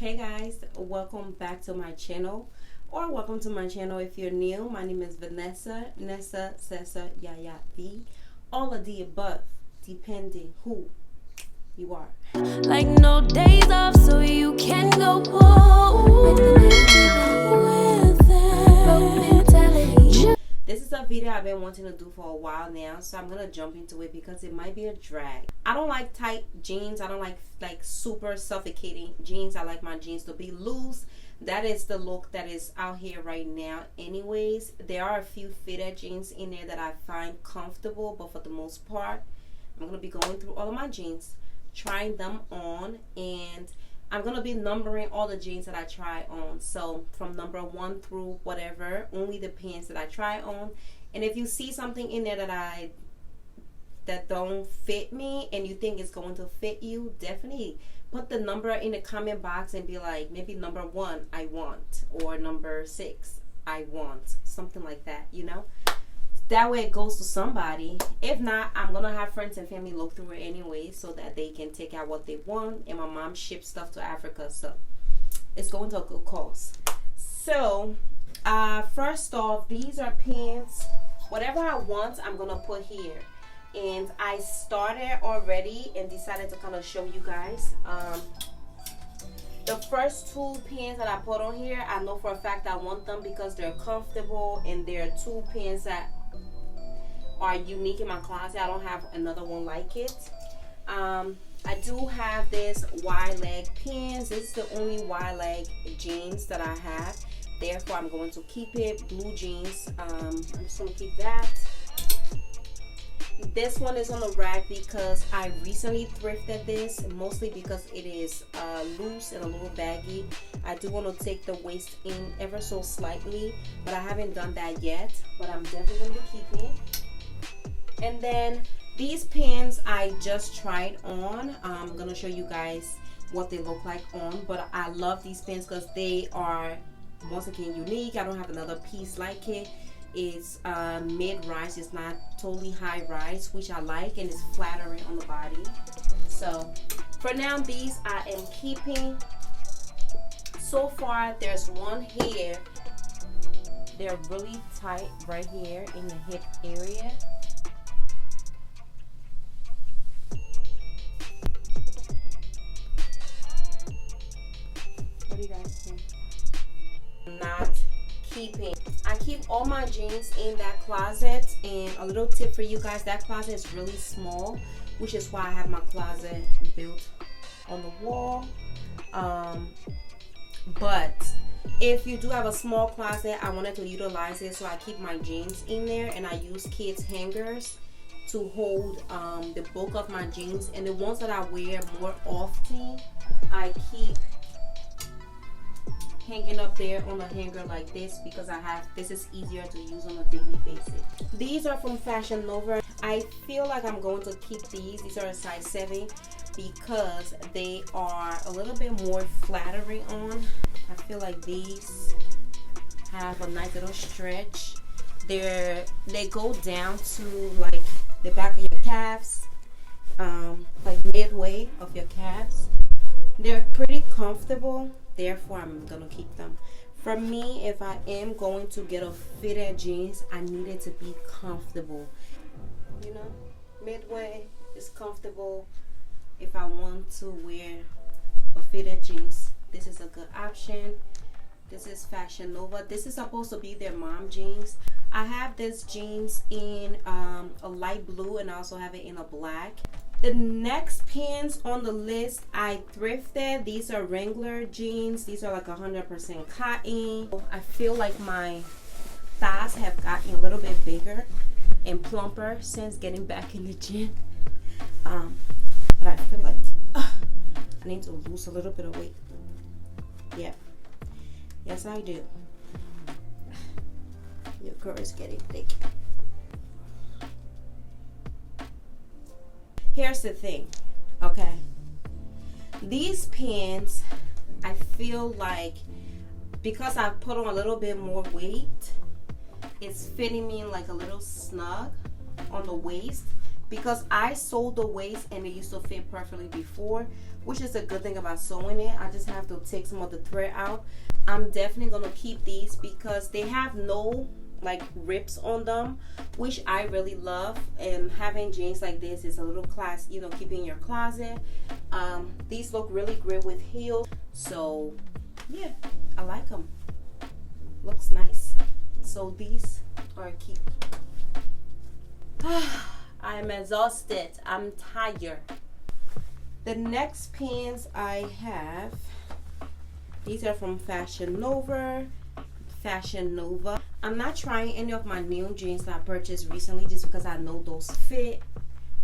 Hey guys, welcome back to my channel, or welcome to my channel if you're new. My name is Vanessa, Nessa, Sessa, Yaya, V, all of the above, depending who you are. Like no days off, so you can go home with mentality. This is a video I've been wanting to do for a while now, so I'm gonna jump into it because it might be a drag. I don't like tight jeans. I don't like super suffocating jeans. I like my jeans to be loose. That is the look that is out here right now. Anyways, there are a few fitted jeans in there that I find comfortable, but for the most part, I'm gonna be going through all of my jeans, trying them on, and I'm gonna be numbering all the jeans that I try on. So from number 1 through whatever, only the pants that I try on. And if you see something in there that don't fit me and you think it's going to fit you, definitely put the number in the comment box and be like, maybe number 1 I want, or number 6 I want, something like that, you know. That way it goes to somebody. If not, I'm gonna have friends and family look through it anyway, so that they can take out what they want. And my mom ships stuff to Africa, so it's going to a good cause. So first off, these are pants. Whatever I want, I'm gonna put here. And I started already and decided to kind of show you guys. The first 2 pants that I put on here, I know for a fact I want them because they're comfortable, and they're 2 pants that are unique in my closet. I don't have another one like it. I do have this wide leg pants. This is the only wide leg jeans that I have, therefore I'm going to keep it. Blue jeans, I'm just going to keep that. This one is on the rack because I recently thrifted this, mostly because it is loose and a little baggy. I do want to take the waist in ever so slightly, but I haven't done that yet, but I'm definitely going to be keeping it. And then these pants I just tried on. I'm going to show you guys what they look like on, but I love these pants because they are, once again, unique. I don't have another piece like it. It's mid-rise, it's not totally high-rise, which I like, and it's flattering on the body. So for now, these I am keeping. So far, there's one here. They're really tight right here in the hip area. What do you guys think? Not keeping. I keep all my jeans in that closet, and a little tip for you guys, that closet is really small, which is why I have my closet built on the wall. But if you do have a small closet, I wanted to utilize it, so I keep my jeans in there, and I use kids hangers to hold the bulk of my jeans. And the ones that I wear more often, I keep hanging up there on a hanger like this, because this is easier to use on a daily basis. These are from Fashion Nova. I feel like I'm going to keep these. These are a size 7 because they are a little bit more flattering on. I feel like these have a nice little stretch. They go down to like the back of your calves, like midway of your calves. They're pretty comfortable, therefore I'm gonna keep them. For me, if I am going to get a fitted jeans, I need it to be comfortable. You know, midway is comfortable. If I want to wear a fitted jeans, this is a good option. This is Fashion Nova. This is supposed to be their mom jeans. I have this jeans in a light blue, and I also have it in a black. The next pants on the list I thrifted. These are Wrangler jeans. These are like 100% cotton. I feel like my thighs have gotten a little bit bigger and plumper since getting back in the gym. But I feel like I need to lose a little bit of weight. Yeah. Yes, I do. Your girl is getting thick. Here's the thing, okay? These pants, I feel like because I put on a little bit more weight, it's fitting me like a little snug on the waist. because I sewed the waist and it used to fit perfectly before, which is a good thing about sewing it. I just have to take some of the thread out. I'm definitely gonna keep these because they have no like rips on them, which I really love. And having jeans like this is a little class, you know, keep in your closet. These look really great with heels, so yeah, I like them. Looks nice. So these are keep. I'm exhausted. I'm tired. The next pants I have, these are from Fashion Nova. I'm not trying any of my new jeans that I purchased recently just because I know those fit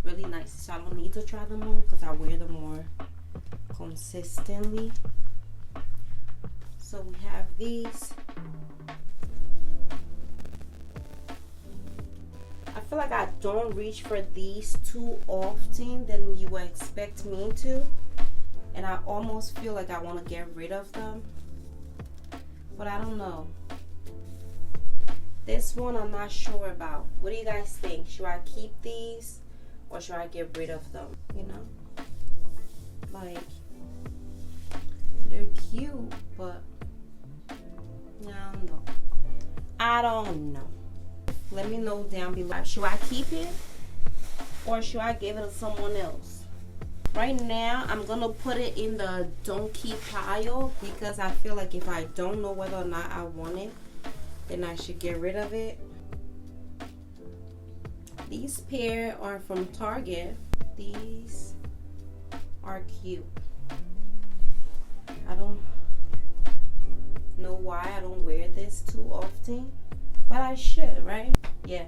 really nice. So I don't need to try them on because I wear them more consistently. So we have these. I feel like I don't reach for these too often than you would expect me to. And I almost feel like I want to get rid of them. But I don't know. This one I'm not sure about. What do you guys think? Should I keep these or should I get rid of them? You know? Like, they're cute, but I don't know. I don't know. Let me know down below. Should I keep it or should I give it to someone else? Right now, I'm going to put it in the don't keep pile because I feel like if I don't know whether or not I want it, then I should get rid of it. These pair are from Target. These are cute. I don't know why I don't wear this too often, but I should, right? Yeah.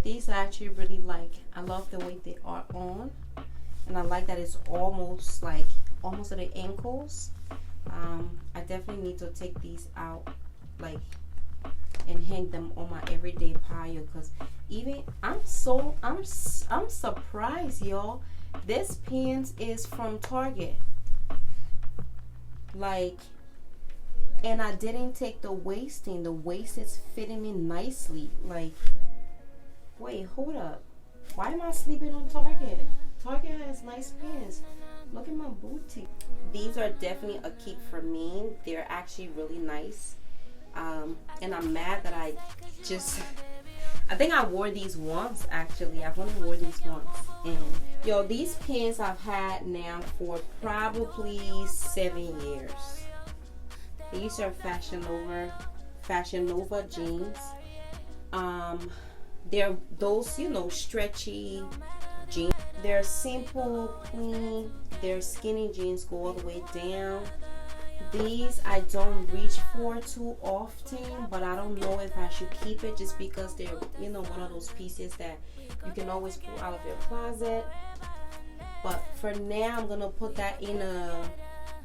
These I actually really like. I love the way they are on. And I like that it's almost at the ankles. I definitely need to take these out and hang them on my everyday pile because even I'm surprised, y'all. This pants is from Target. And I didn't take the waisting. The waist is fitting me nicely. Wait, hold up. Why am I sleeping on Target? Target has nice pants. Look at my booty. These are definitely a keep for me. They're actually really nice. And I'm mad that I think I wore these once actually. I've only wore these once. And yo, these pants I've had now for probably 7 years. These are Fashion Nova jeans. They're those, you know, stretchy jeans. They're simple, clean. They're skinny jeans, go all the way down. These I don't reach for too often, but I don't know if I should keep it just because they're, you know, one of those pieces that you can always pull out of your closet. But for now, I'm gonna put that in a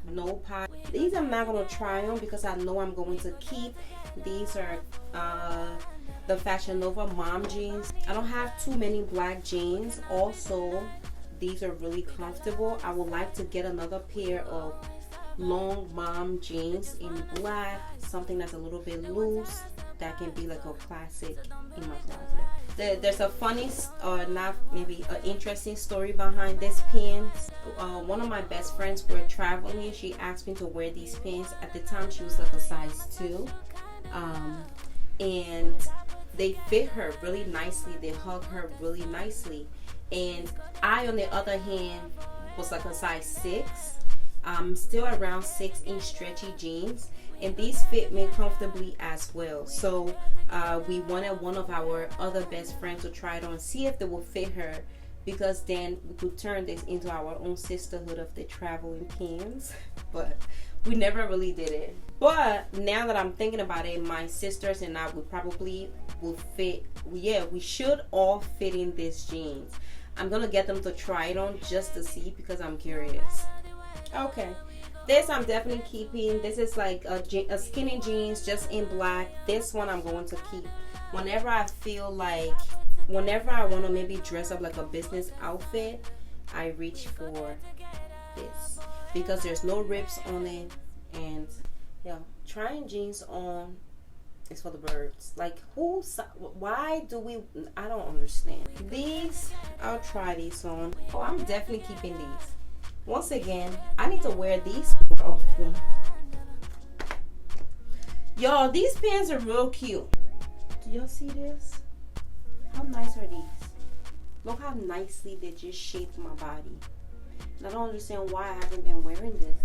no pile. These I'm not gonna try on because I know I'm going to keep. These are the Fashion Nova mom jeans. I don't have too many black jeans. Also, these are really comfortable. I would like to get another pair of long mom jeans in black, something that's a little bit loose that can be like a classic in my closet. There's a funny or not maybe an interesting story behind this pants. One of my best friends were traveling. She asked me to wear these pants. At the time she was like a size 2, and they fit her really nicely. They hug her really nicely. And I, on the other hand, was like a size 6. Still around 6-inch stretchy jeans, and these fit me comfortably as well. So we wanted one of our other best friends to try it on, see if they will fit her, because then we could turn this into our own sisterhood of the traveling pants. But we never really did it. But now that I'm thinking about it, my sisters and I would probably will fit. Yeah, we should all fit in these jeans. I'm gonna get them to try it on just to see because I'm curious. Okay, this I'm definitely keeping. This is like a skinny jeans just in black. This one I'm going to keep. Whenever I want to maybe dress up like a business outfit, I reach for this because there's no rips on it. And yeah, trying jeans on It's for the birds. Like, why do we, I don't understand. These, I'll try these on. Oh, I'm definitely keeping these. Once again, I need to wear these more often. Y'all, these pants are real cute. Do y'all see this? How nice are these? Look how nicely they just shaped my body. And I don't understand why I haven't been wearing this.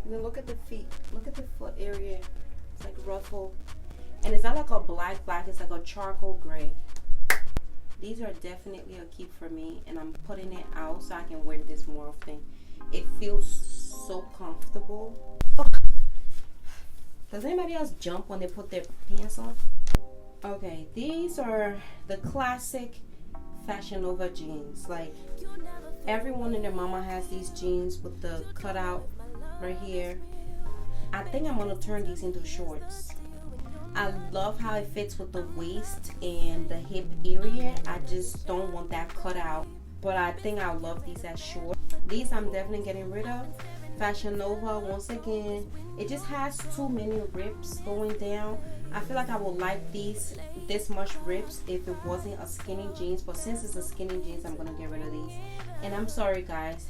And then look at the feet. Look at the foot area. It's like ruffled. And it's not like a black, it's like a charcoal gray. These are definitely a keep for me. And I'm putting it out so I can wear this more often. It feels so comfortable. Oh. Does anybody else jump when they put their pants on? Okay, these are the classic Fashion Nova jeans. Like, everyone and their mama has these jeans with the cutout right here. I think I'm gonna turn these into shorts. I love how it fits with the waist and the hip area. I just don't want that cut out, but I think I love these as shorts. These I'm definitely getting rid of. Fashion Nova, once again, it just has too many rips going down. I feel like I would like these this much rips if it wasn't a skinny jeans, but since it's a skinny jeans, I'm gonna get rid of these. And I'm sorry guys,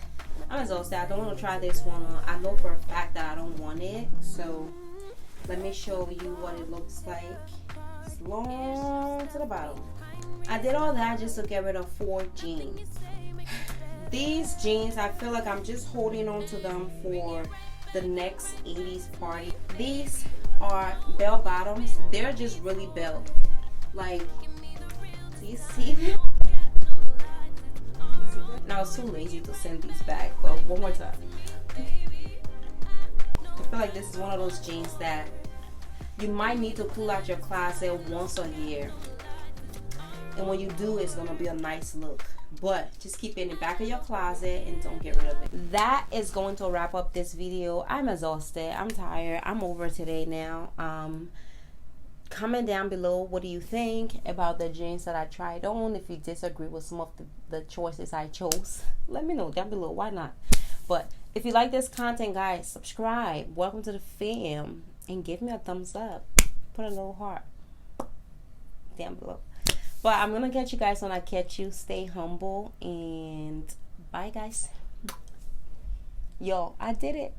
I'm exhausted. I don't want to try this one on. I know for a fact that I don't want it, so let me show you what it looks like. It's long to the bottom. I did all that just to get rid of 4 jeans. These jeans, I feel like I'm just holding on to them for the next 80s party. These are bell bottoms. They're just really bell. Like, do you see them? Now, I was too lazy to send these back, but one more time. I feel like this is one of those jeans that you might need to pull out your closet once a year. And when you do, it's going to be a nice look. But just keep it in the back of your closet and don't get rid of it. That is going to wrap up this video. I'm exhausted. I'm tired. I'm over today now. Comment down below, what do you think about the jeans that I tried on? If you disagree with some of the choices I chose, let me know down below. Why not? But if you like this content, guys, subscribe. Welcome to the fam. And give me a thumbs up. Put a little heart down below. But I'm going to catch you guys when I catch you. Stay humble. And bye, guys. Yo, I did it.